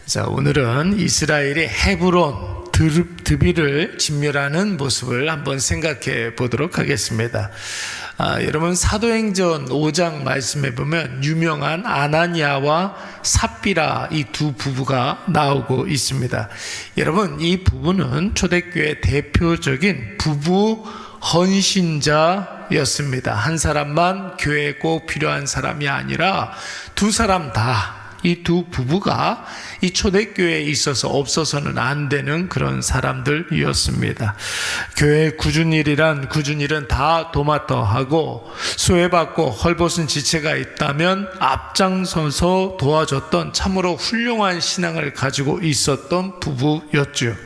자, 오늘은 이스라엘이 헤브론 드비를 진멸하는 모습을 한번 생각해 보도록 하겠습니다. 여러분 사도행전 5장 말씀에 보면 유명한 아나니아와 삽비라 이 두 부부가 나오고 있습니다. 여러분 이 부부는 초대교회 대표적인 부부 헌신자였습니다. 한 사람만 교회에 꼭 필요한 사람이 아니라 두 사람 다, 이 두 부부가 이 초대교회에 있어서 없어서는 안 되는 그런 사람들이었습니다. 교회 굳은 일은 다 도맡아하고 소외받고 헐벗은 지체가 있다면 앞장서서 도와줬던 참으로 훌륭한 신앙을 가지고 있었던 부부였죠.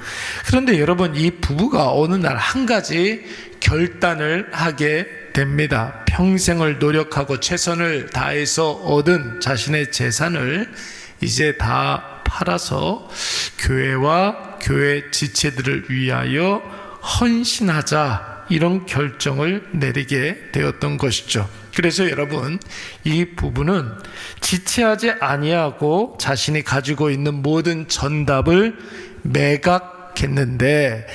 그런데 여러분 이 부부가 어느 날 한 가지 결단을 하게 됩니다. 평생을 노력하고 최선을 다해서 얻은 자신의 재산을 이제 다 팔아서 교회와 교회 지체들을 위하여 헌신하자, 이런 결정을 내리게 되었던 것이죠. 그래서 여러분 이 부부는 지체하지 아니하고 자신이 가지고 있는 모든 전답을 매각했는데,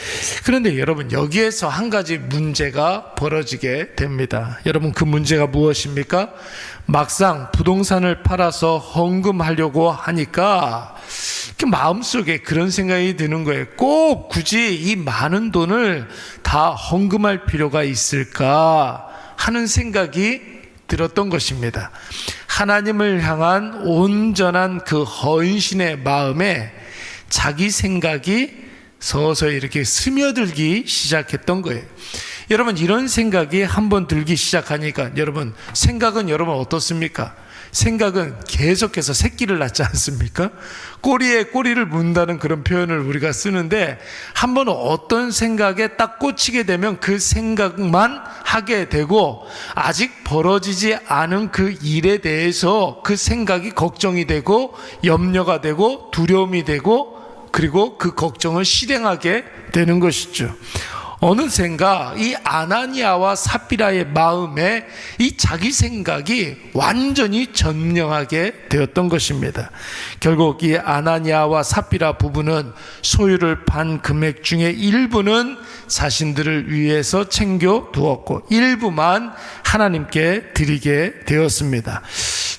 그런데 여러분 여기에서 한 가지 문제가 벌어지게 됩니다. 여러분 그 문제가 무엇입니까? 막상 부동산을 팔아서 헌금하려고 하니까 마음속에 그런 생각이 드는 거예요. 꼭 굳이 이 많은 돈을 다 헌금할 필요가 있을까 하는 생각이 들었던 것입니다. 하나님을 향한 온전한 그 헌신의 마음에 자기 생각이 서서히 이렇게 스며들기 시작했던 거예요. 여러분 이런 생각이 한번 들기 시작하니까 여러분 생각은 여러분 어떻습니까? 생각은 계속해서 새끼를 낳지 않습니까? 꼬리에 꼬리를 문다는 그런 표현을 우리가 쓰는데, 한번 어떤 생각에 딱 꽂히게 되면 그 생각만 하게 되고, 아직 벌어지지 않은 그 일에 대해서 그 생각이 걱정이 되고 염려가 되고 두려움이 되고, 그리고 그 걱정을 실행하게 되는 것이죠. 어느샌가 이 아나니아와 삽비라의 마음에 이 자기 생각이 완전히 점령하게 되었던 것입니다. 결국 이 아나니아와 삽비라 부부는 소유를 판 금액 중에 일부는 자신들을 위해서 챙겨두었고 일부만 하나님께 드리게 되었습니다.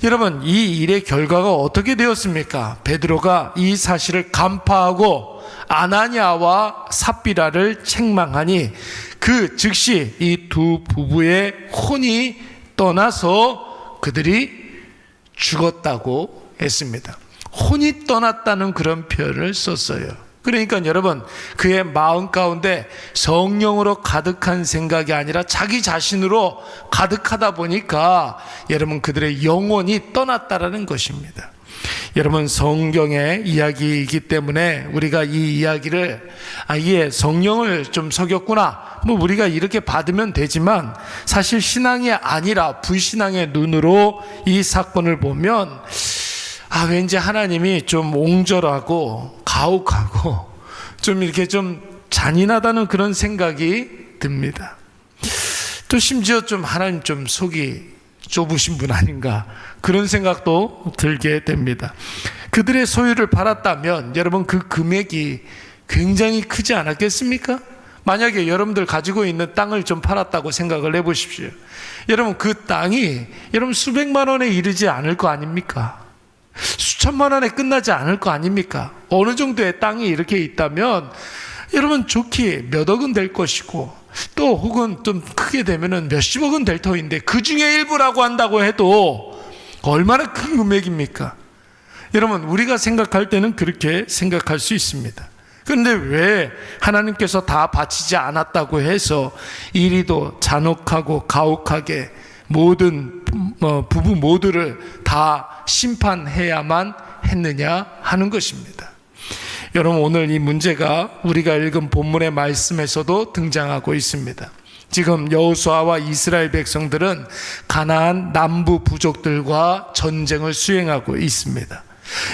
여러분 이 일의 결과가 어떻게 되었습니까? 베드로가 이 사실을 간파하고 아나니아와 삽비라를 책망하니 그 즉시 이 두 부부의 혼이 떠나서 그들이 죽었다고 했습니다. 혼이 떠났다는 그런 표현을 썼어요. 그러니까 여러분 그의 마음 가운데 성령으로 가득한 생각이 아니라 자기 자신으로 가득하다 보니까 여러분 그들의 영혼이 떠났다라는 것입니다. 여러분 성경의 이야기이기 때문에 우리가 이 이야기를 이게 성령을 좀 속였구나 우리가 이렇게 받으면 되지만, 사실 신앙이 아니라 불신앙의 눈으로 이 사건을 보면 왠지 하나님이 좀 옹졸하고 가혹하고 좀 이렇게 좀 잔인하다는 그런 생각이 듭니다. 또 심지어 좀 하나님 좀 속이 좁으신 분 아닌가, 그런 생각도 들게 됩니다. 그들의 소유를 팔았다면 여러분 그 금액이 굉장히 크지 않았겠습니까? 만약에 여러분들 가지고 있는 땅을 좀 팔았다고 생각을 해보십시오. 여러분 그 땅이 여러분 수백만 원에 이르지 않을 거 아닙니까? 수천만 원에 끝나지 않을 거 아닙니까? 어느 정도의 땅이 이렇게 있다면 여러분 좋게 몇 억은 될 것이고, 또 혹은 좀 크게 되면은 몇십억은 될 터인데 그 중에 일부라고 한다고 해도 얼마나 큰 금액입니까? 여러분 우리가 생각할 때는 그렇게 생각할 수 있습니다. 그런데 왜 하나님께서 다 바치지 않았다고 해서 이리도 잔혹하고 가혹하게 모든 부부 모두를 다 심판해야만 했느냐 하는 것입니다. 여러분 오늘 이 문제가 우리가 읽은 본문의 말씀에서도 등장하고 있습니다. 지금 여호수아와 이스라엘 백성들은 가나안 남부 부족들과 전쟁을 수행하고 있습니다.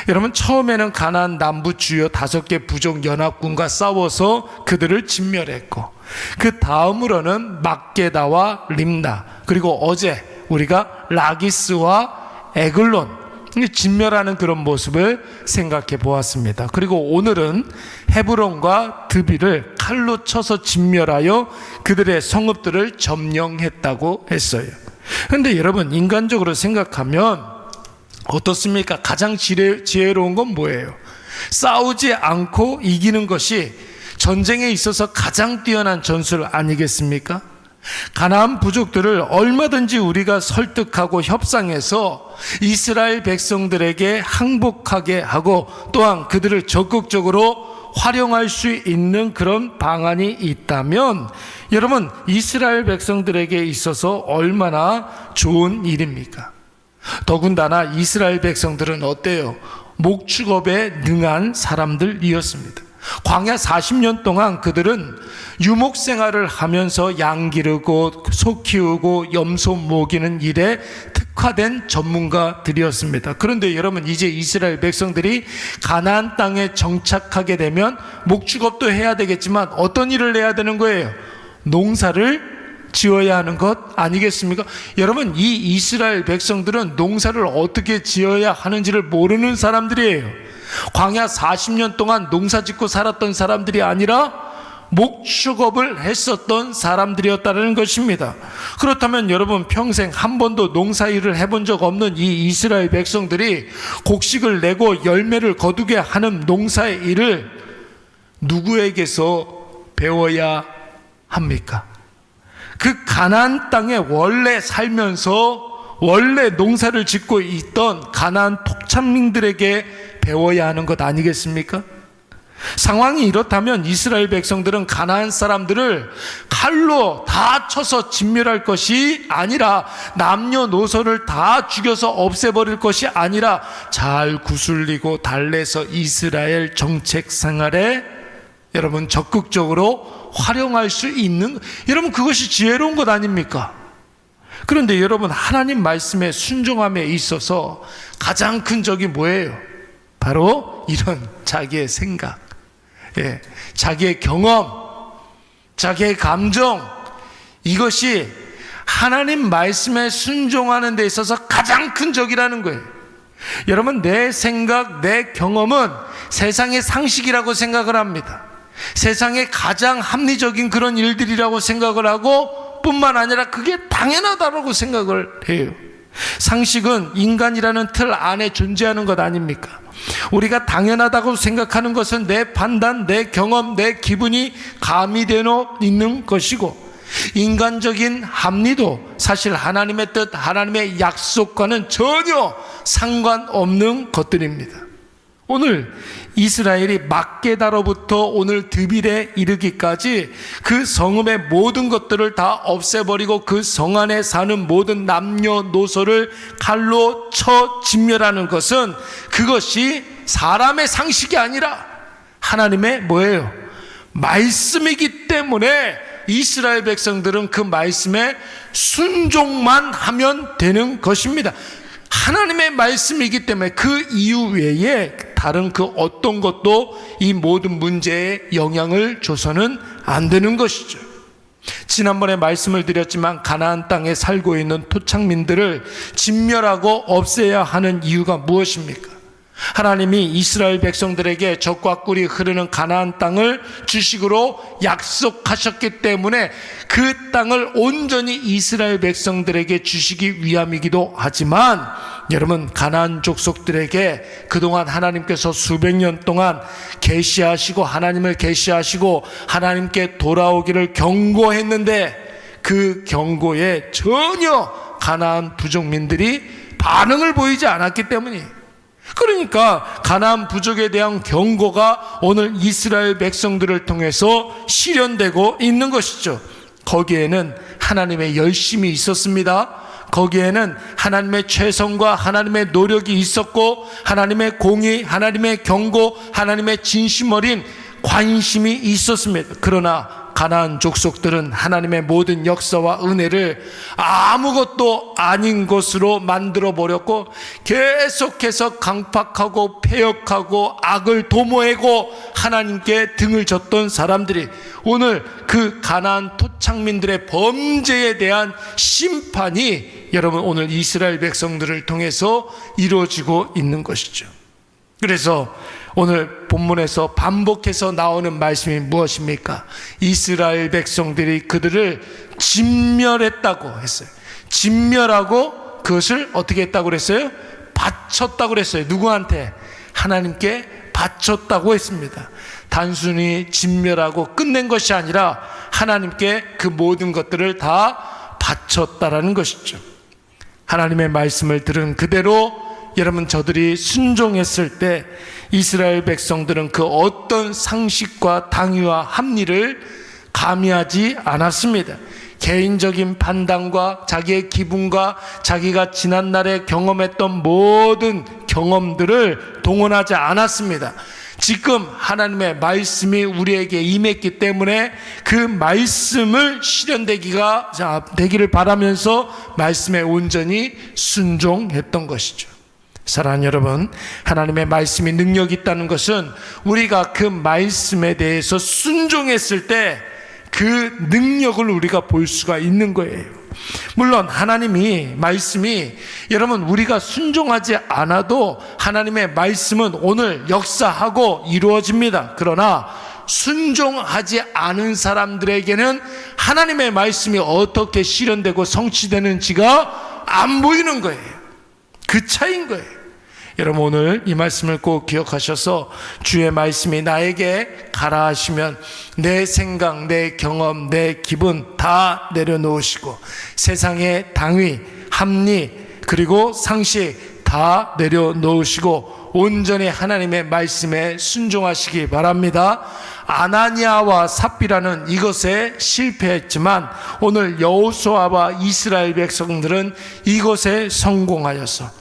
여러분 처음에는 가나안 남부 주요 5개 부족 연합군과 싸워서 그들을 진멸했고, 그 다음으로는 막게다와 림나, 그리고 어제 우리가 라기스와 에글론 진멸하는 그런 모습을 생각해 보았습니다. 그리고 오늘은 헤브론과 드비를 칼로 쳐서 진멸하여 그들의 성읍들을 점령했다고 했어요. 그런데 여러분, 인간적으로 생각하면 어떻습니까? 가장 지혜로운 건 뭐예요? 싸우지 않고 이기는 것이 전쟁에 있어서 가장 뛰어난 전술 아니겠습니까? 가나안 부족들을 얼마든지 우리가 설득하고 협상해서 이스라엘 백성들에게 항복하게 하고 또한 그들을 적극적으로 활용할 수 있는 그런 방안이 있다면 여러분, 이스라엘 백성들에게 있어서 얼마나 좋은 일입니까? 더군다나 이스라엘 백성들은 어때요? 목축업에 능한 사람들이었습니다. 광야 40년 동안 그들은 유목 생활을 하면서 양 기르고 소 키우고 염소 먹이는 일에 특화된 전문가들이었습니다. 그런데 여러분, 이제 이스라엘 백성들이 가나안 땅에 정착하게 되면 목축업도 해야 되겠지만 어떤 일을 해야 되는 거예요? 농사를 지어야 하는 것 아니겠습니까? 여러분, 이 이스라엘 백성들은 농사를 어떻게 지어야 하는지를 모르는 사람들이에요. 광야 40년 동안 농사 짓고 살았던 사람들이 아니라 목축업을 했었던 사람들이었다는 것입니다. 그렇다면 여러분, 평생 한 번도 농사일을 해본 적 없는 이 이스라엘 백성들이 곡식을 내고 열매를 거두게 하는 농사의 일을 누구에게서 배워야 합니까? 그 가나안 땅에 원래 살면서 원래 농사를 짓고 있던 가나안 토착민들에게 배워야 하는 것 아니겠습니까? 상황이 이렇다면 이스라엘 백성들은 가나안 사람들을 칼로 다 쳐서 진멸할 것이 아니라 남녀노소를 다 죽여서 없애버릴 것이 아니라 잘 구슬리고 달래서 이스라엘 정책 생활에 여러분 적극적으로 활용할 수 있는, 여러분 그것이 지혜로운 것 아닙니까? 그런데 여러분, 하나님 말씀의 순종함에 있어서 가장 큰 적이 뭐예요? 바로 이런 자기의 생각, 자기의 경험, 자기의 감정, 이것이 하나님 말씀에 순종하는 데 있어서 가장 큰 적이라는 거예요. 여러분, 내 생각, 내 경험은 세상의 상식이라고 생각을 합니다. 세상의 가장 합리적인 그런 일들이라고 생각을 하고 뿐만 아니라 그게 당연하다고 생각을 해요. 상식은 인간이라는 틀 안에 존재하는 것 아닙니까? 우리가 당연하다고 생각하는 것은 내 판단, 내 경험, 내 기분이 가미되어 있는 것이고, 인간적인 합리도 사실 하나님의 뜻, 하나님의 약속과는 전혀 상관없는 것들입니다. 오늘 이스라엘이 막게다로부터 오늘 드빌에 이르기까지 그 성읍의 모든 것들을 다 없애버리고 그 성 안에 사는 모든 남녀노소를 칼로 쳐 진멸하는 것은 그것이 사람의 상식이 아니라 하나님의 뭐예요? 말씀이기 때문에 이스라엘 백성들은 그 말씀에 순종만 하면 되는 것입니다. 하나님의 말씀이기 때문에 그 이유 외에 다른 그 어떤 것도 이 모든 문제에 영향을 줘서는 안 되는 것이죠. 지난번에 말씀을 드렸지만 가나안 땅에 살고 있는 토착민들을 진멸하고 없애야 하는 이유가 무엇입니까? 하나님이 이스라엘 백성들에게 젖과 꿀이 흐르는 가나안 땅을 주식으로 약속하셨기 때문에 그 땅을 온전히 이스라엘 백성들에게 주시기 위함이기도 하지만, 여러분, 가나안 족속들에게 그동안 하나님께서 수백 년 동안 계시하시고 하나님을 계시하시고 하나님께 돌아오기를 경고했는데 그 경고에 전혀 가나안 부족민들이 반응을 보이지 않았기 때문이에요. 그러니까 가나안 부족에 대한 경고가 오늘 이스라엘 백성들을 통해서 실현되고 있는 것이죠. 거기에는 하나님의 열심이 있었습니다. 거기에는 하나님의 최선과 하나님의 노력이 있었고, 하나님의 공의, 하나님의 경고, 하나님의 진심 어린 관심이 있었습니다. 그러나 가나안 족속들은 하나님의 모든 역사와 은혜를 아무것도 아닌 것으로 만들어 버렸고, 계속해서 강팍하고 폐역하고 악을 도모하고 하나님께 등을 졌던 사람들이 오늘 그 가나안 토착민들의 범죄에 대한 심판이 여러분 오늘 이스라엘 백성들을 통해서 이루어지고 있는 것이죠. 그래서 오늘 본문에서 반복해서 나오는 말씀이 무엇입니까? 이스라엘 백성들이 그들을 진멸했다고 했어요. 진멸하고 그것을 어떻게 했다고 그랬어요? 바쳤다고 그랬어요. 누구한테? 하나님께 바쳤다고 했습니다. 단순히 진멸하고 끝낸 것이 아니라 하나님께 그 모든 것들을 다 바쳤다라는 것이죠. 하나님의 말씀을 들은 그대로 여러분 저들이 순종했을 때 이스라엘 백성들은 그 어떤 상식과 당위와 합리를 가미하지 않았습니다. 개인적인 판단과 자기의 기분과 자기가 지난날에 경험했던 모든 경험들을 동원하지 않았습니다. 지금 하나님의 말씀이 우리에게 임했기 때문에 그 말씀을 되기를 바라면서 말씀에 온전히 순종했던 것이죠. 사랑하는 여러분, 하나님의 말씀이 능력이 있다는 것은 우리가 그 말씀에 대해서 순종했을 때 그 능력을 우리가 볼 수가 있는 거예요. 물론 하나님이 말씀이 여러분 우리가 순종하지 않아도 하나님의 말씀은 오늘 역사하고 이루어집니다. 그러나 순종하지 않은 사람들에게는 하나님의 말씀이 어떻게 실현되고 성취되는지가 안 보이는 거예요. 그 차이인 거예요. 여러분 오늘 이 말씀을 꼭 기억하셔서 주의 말씀이 나에게 가라 하시면 내 생각, 내 경험, 내 기분 다 내려놓으시고 세상의 당위, 합리 그리고 상식 다 내려놓으시고 온전히 하나님의 말씀에 순종하시기 바랍니다. 아나니아와 삽비라는 이것에 실패했지만 오늘 여호수아와 이스라엘 백성들은 이것에 성공하여서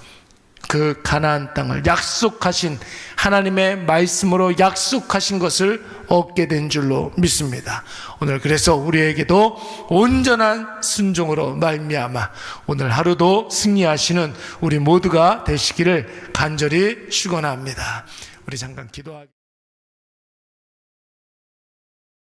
그 가나안 땅을 약속하신 하나님의 말씀으로 약속하신 것을 얻게 된 줄로 믿습니다. 오늘 그래서 우리에게도 온전한 순종으로 말미암아 오늘 하루도 승리하시는 우리 모두가 되시기를 간절히 축원합니다. 우리 잠깐 기도하겠습니다.